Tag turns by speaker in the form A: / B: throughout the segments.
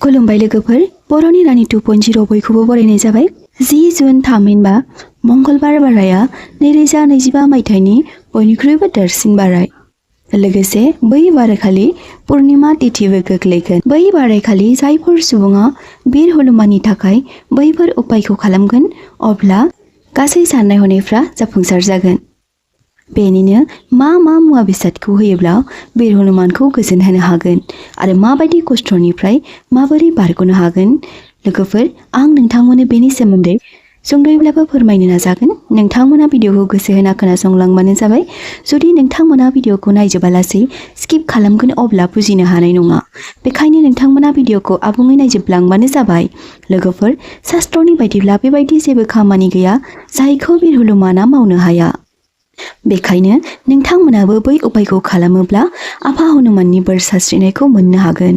A: खुलुमबाय लोगोफोर, बर'नि रानि 2.0 बयखौबो बरायनाय जाबाय। 10 जुन थामहिनबा मंगलबार बाराया 2025 मायथाइनि बयनिख्रुइबो देरसिन बाराय। लोगोसे बै बारायखालि पुर्णिमा तिथिबो गोग्लैगोन। बै बारायखालि जायफोर सुबुङा बीर हनुमाननि थाखाय बैफोर उपायखौ खालामगोन, अब्ला गासै साननाय हनायफ्रा जाफुंसार जागोन। बेनिनो मा मुवा बेसादखौ होयोब्ला बीर हनुमानखौ गोजोन होनो हागोन आरो माबायदि खस्थ'निफ्राय माबोरै बारग'नो हागोन, लोगोफोर आं नोंथांमोननो बेनि सोमोन्दै सुंद'यैब्लाबो फोरमायनो नाजागोन। नोंथांमोना भिडिअखौ गोसो होना खोनासंलांबानो जाबाय। जुदि नोंथांमोना भिडिअखौ नायजोबालासै स्किप खालामगोन अब्ला बुजिनो हानाय नङा। बेखायनो नोंथांमोना भिडिअखौ आबुङै नायजोबलांबानो जाबाय। लोगोफोर, शास्त्रनि बायदिब्ला बेबायदि जेबो खामानि गैया जायखौ बीर हनुमाना मावनो हाया। बेखायनो नोंथांमोनाबो बै उपायखौ खालामोब्ला आफा हनुमाननि बोर सारस्रिनायखौ मोननो हागोन।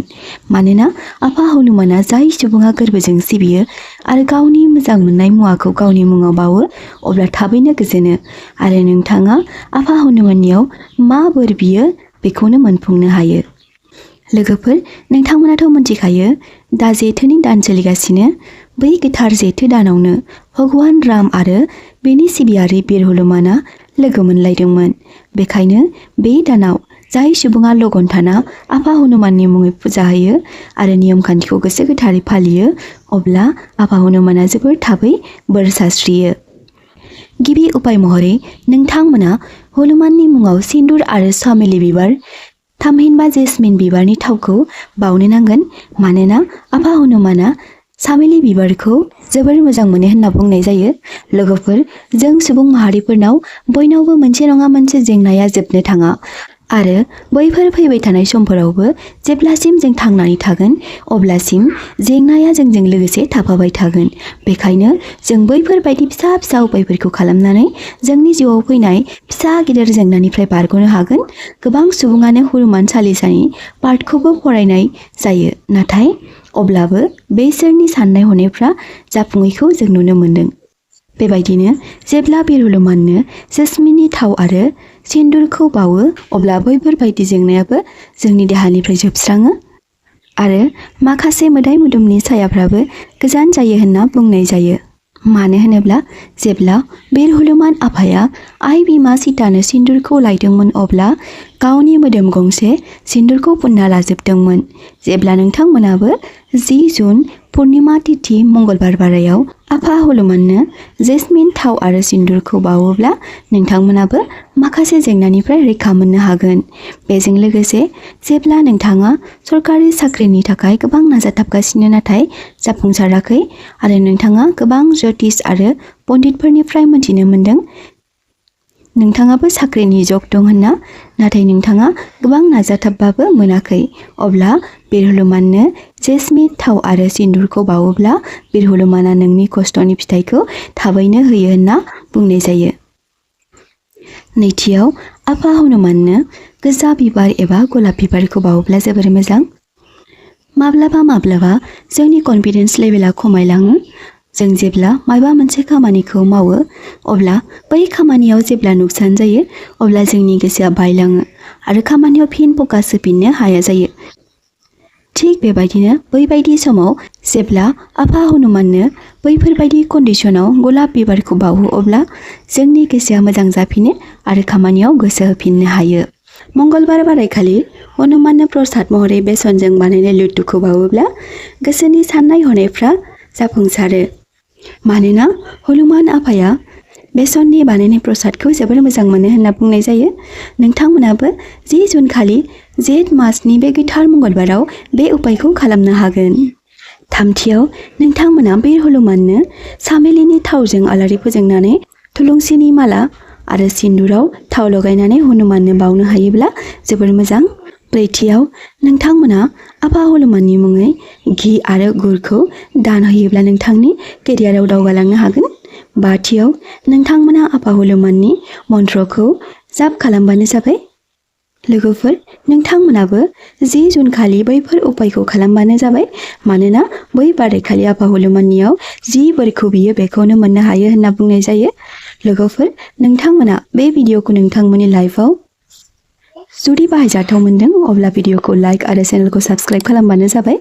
A: मानोना आफा हनुमाना जाय सुबुङा गोरबोजों सिबियो आरो गावनि मोजां मोननाय मुवाखौ गावनि मुङाव बावो, अब्ला थाबैनो गोजोनो आरो नोंथाङा आफा हनुमाननियाव मा बोर बियो बेखौनो मोनफुंनो हायो। लोगोफोर, नोंथांमोनाथ' मिथिखायो दा जेथोनि दान सोलिगासिनो। बै गोथार जेथो दानावनो भगवान राम आरो बेनि सिबियारि बीर हनुमाना लोगो मोनलायदोंमोन। बेखायनो बे दानाव जाय सुबुङा लगन थाना आफा हनुमाननि मुङै फुजा होयो आरो नियम खान्थिखौ गोसो गोथारै फालियो, अब्ला आफा हनुमाना जोबोर थाबै बोर सारस्रियो। गिबि उपाय महरै नोंथांमोना हनुमाननि मुङाव सिन्दुर आरो सामेलि बिबार थामहिनबा जेसमिन बिबारनि थावखौ बावनो नांगोन। मानोना आफा हनुमाना सामेलि बिबारखौ जोबोर मोजां मोनो होनना बुंनाय जायो। लोगोफोर, जों सुबुं माहारिफोरनाव बयनावबो मोनसे नङा मोनसे जेंनाया जोबनो थाङा आरो बैफोर फैबाय थानाय समफोरावबो जेब्लासिम जों थांनानै थागोन अब्लासिम जेंनाया जोंजों लोगोसे थाफाबाय थागोन। बेखायनो जों बैफोर बायदि फिसा फिसा उपायफोरखौ खालामनानै जोंनि जिउआव फैनाय फिसा गिदिर जेंनानिफ्राय बारग'नो हागोन। गोबां सुबुङानो हनुमान चालिसानि पार्टखौबो फरायनाय जायो, नाथाय अब्लाबो बेसोरनि साननाय हनायफ्रा जाफुङैखौ जों नुनो मोन्दों। बेबायदिनो जेब्ला बीर हनुमाननो जेसमिननि थाव आरो सिन्दुरखौ बावो, अब्ला बैफोर बायदि जेंनायाबो जोंनि देहानिफ्राय जोबस्राङो आरो माखासे मोदाय मोदोमनि सायाफ्राबो गोजान जायो होनना बुंनाय जायो। मानो होनोब्ला जेब्ला बीर हनुमान आफाया आइ बिमा सीतानो सिन्दुरखौ लायदोंमोन, अब्ला गावनि मोदोम गंसे सिन्दुरखौ फुनना लाजोबदोंमोन। जेब्ला नोंथांमोनाबो 10 जुन पुर्णिमा तिथि मंगलबार बारायाव आफा हनुमाननो जेसमिन थाव आरो सिन्दुरखौ बावोब्ला नोंथांमोनाबो माखासे जेंनानिफ्राय रैखा मोननो हागोन। बेजों लोगोसे जेब्ला नोंथाङा सरकारि साख्रिनि थाखाय गोबां नाजाथाबगासिनो नाथाय जाफुंसाराखै आरो नोंथाङा गोबां ज्योतिष आरो पण्डितफोरनिफ्राय मिथिनो मोन्दों नोंथाङाबो साख्रिनि जब दं होनना, नाथाय नोंथाङा गोबां नाजाथाबबाबो मोनाखै, अब्ला बीर हनुमाननो जेसमिन थाव आरो सिन्दुरखौ बावोब्ला बीर हनुमाना नोंनि खस्थ'नि फिथाइखौ थाबैनो होयो होनना बुंनाय जायो। नैथियाव, आफा हनुमाननो गोजा बिबार एबा गलाप बिबारखौ बावोब्ला जोबोर मोजां। माब्लाबा जोंनि कनफिडेन्स लेभेला खमायलाङो। जों जेब्ला माबा मोनसे खामानिखौ मावो, अब्ला बै खामानियाव जेब्ला नुकसान जायो, अब्ला जोंनि गोसोआ बायलाङो आरो खामानियाव फिन फकास होफिननो हाया जायो। थिग बेबायदिनो बैबायदि समाव जेब्ला आफा हनुमाननो बैफोरबायदि कन्डिशनाव गलाप बिबारखौ बावो, अब्ला जोंनि गोसोआ मोजां जाफिनो आरो खामानियाव गोसो होफिननो हायो। मंगलबार बारायखालि हनुमाननो प्रसाद महरै बेसनजों बानायनाय लड्डुखौ बावोब्ला गोसोनि साननाय हनायफ्रा जाफुंसारो। मानोना हनुमान आफाया बेसननि बानायनाय प्रसादखौ जोबोर मोजां मोनो होनना बुंनाय जायो। नोंथांमोनाबो 10 जुन खालि जेठ मासनि बे गोथार मंगलबाराव बे उपायखौ खालामनो हागोन। थामथियाव, नोंथांमोना बीर हनुमाननो सामेलिनि थावजों आलारि फोजोंनानै थुलुंसिनि माला आरो सिन्दुराव थाव लगायनानै हनुमाननो बावनो हायोब्ला जोबोर मोजां। ब्रैथियाव, नोंथांमोना आफा हनुमाननि मुङै घी आरो गुरखौ दान होयोब्ला नोंथांनि केरियाराव दावगालांनो हागोन। बाथियाव, नोंथांमोना आफा हनुमाननि मन्त्रखौ जाप खालामबानो जाबाय। लोगोफोर, नोंथांमोनाबो 10 जुन खालि बैफोर उपायखौ खालामबानो जाबाय। मानोना बै बारायखालि आफा हनुमाननियाव जि बोरखौ बियो बेखौनो मोननो हायो होनना बुंनाय जायो। लोगोफोर, नोंथांमोना बे भिडिअखौ नोंथांमोननि लाइफआव जुदि बाहायजाथाव मोनदों, अब्ला भिडिअखौ लाइक आरो चेनेलखौ साबस्क्राइब खालामबानो जाबाय।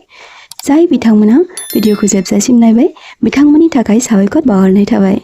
A: जाय बिथांमोना भिडिअखौ जोबजासिम नायबाय बिथांमोननि थाखाय साबायखर बावहरनाय थाबाय।